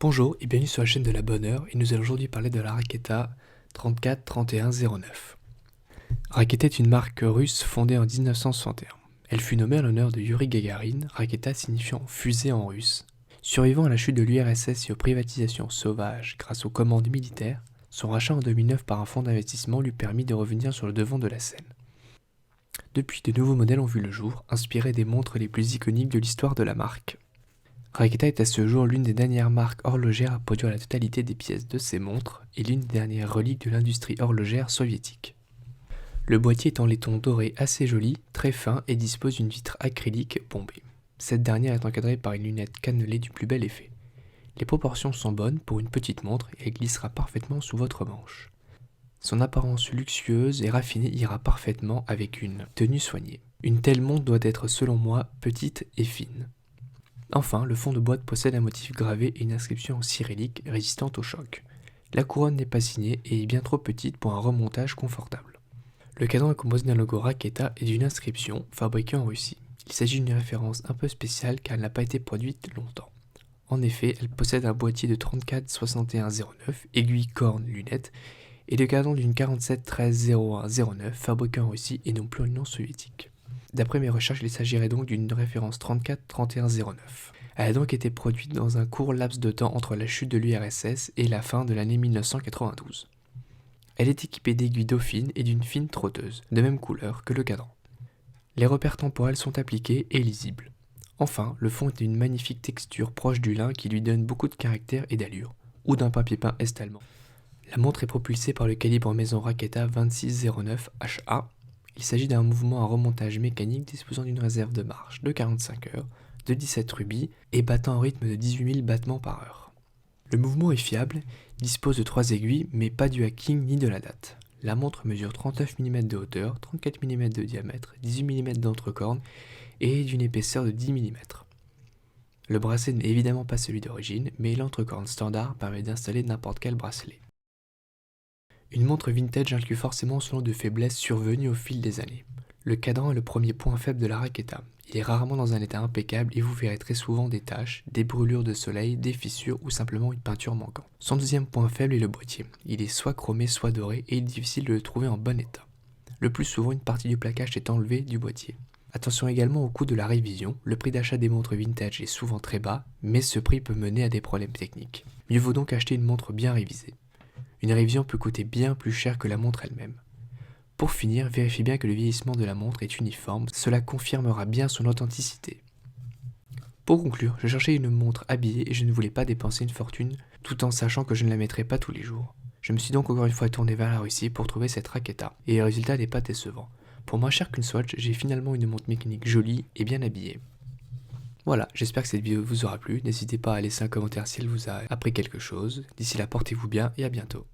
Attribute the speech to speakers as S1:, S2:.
S1: Bonjour et bienvenue sur la chaîne de la bonne heure et nous allons aujourd'hui parler de la Raketa 343109. Raketa est une marque russe fondée en 1961. Elle fut nommée en l'honneur de Yuri Gagarin, Raketa signifiant fusée en russe. Survivant à la chute de l'URSS et aux privatisations sauvages grâce aux commandes militaires, son rachat en 2009 par un fonds d'investissement lui permit de revenir sur le devant de la scène. Depuis, de nouveaux modèles ont vu le jour, inspirés des montres les plus iconiques de l'histoire de la marque. Raketa est à ce jour l'une des dernières marques horlogères à produire la totalité des pièces de ses montres et l'une des dernières reliques de l'industrie horlogère soviétique. Le boîtier est en laiton doré assez joli, très fin et dispose d'une vitre acrylique bombée. Cette dernière est encadrée par une lunette cannelée du plus bel effet. Les proportions sont bonnes pour une petite montre et elle glissera parfaitement sous votre manche. Son apparence luxueuse et raffinée ira parfaitement avec une tenue soignée. Une telle montre doit être selon moi petite et fine. Enfin, le fond de boîte possède un motif gravé et une inscription en cyrillique résistante au choc. La couronne n'est pas signée et est bien trop petite pour un remontage confortable. Le cadran est composé d'un logo Raketa et d'une inscription fabriquée en Russie. Il s'agit d'une référence un peu spéciale car elle n'a pas été produite longtemps. En effet, elle possède un boîtier de 346109, aiguille, corne, lunettes, et le cadran d'une 47130109 fabriqué en Russie et non plus en Union soviétique. D'après mes recherches, il s'agirait donc d'une référence 343109. Elle a donc été produite dans un court laps de temps entre la chute de l'URSS et la fin de l'année 1992. Elle est équipée d'aiguilles dauphines et d'une fine trotteuse, de même couleur que le cadran. Les repères temporels sont appliqués et lisibles. Enfin, le fond est d'une magnifique texture proche du lin qui lui donne beaucoup de caractère et d'allure, ou d'un papier peint est-allemand. La montre est propulsée par le calibre maison Raketa 2609 HA. Il s'agit d'un mouvement à remontage mécanique disposant d'une réserve de marche de 45 heures, de 17 rubis et battant un rythme de 18 000 battements par heure. Le mouvement est fiable, dispose de 3 aiguilles mais pas du hacking ni de la date. La montre mesure 39 mm de hauteur, 34 mm de diamètre, 18 mm d'entrecorne et d'une épaisseur de 10 mm. Le bracelet n'est évidemment pas celui d'origine, mais l'entrecorne standard permet d'installer n'importe quel bracelet. Une montre vintage inclut forcément son lot de faiblesses survenues au fil des années. Le cadran est le premier point faible de la Raketa. Il est rarement dans un état impeccable et vous verrez très souvent des taches, des brûlures de soleil, des fissures ou simplement une peinture manquante. Son deuxième point faible est le boîtier. Il est soit chromé soit doré et il est difficile de le trouver en bon état. Le plus souvent, une partie du plaquage est enlevée du boîtier. Attention également au coût de la révision. Le prix d'achat des montres vintage est souvent très bas, mais ce prix peut mener à des problèmes techniques. Mieux vaut donc acheter une montre bien révisée. Une révision peut coûter bien plus cher que la montre elle-même. Pour finir, vérifiez bien que le vieillissement de la montre est uniforme, cela confirmera bien son authenticité. Pour conclure, je cherchais une montre habillée et je ne voulais pas dépenser une fortune, tout en sachant que je ne la mettrais pas tous les jours. Je me suis donc encore une fois tourné vers la Russie pour trouver cette Raketa, et le résultat n'est pas décevant. Pour moins cher qu'une Swatch, j'ai finalement une montre mécanique jolie et bien habillée. Voilà, j'espère que cette vidéo vous aura plu, n'hésitez pas à laisser un commentaire si elle vous a appris quelque chose. D'ici là, portez-vous bien et à bientôt.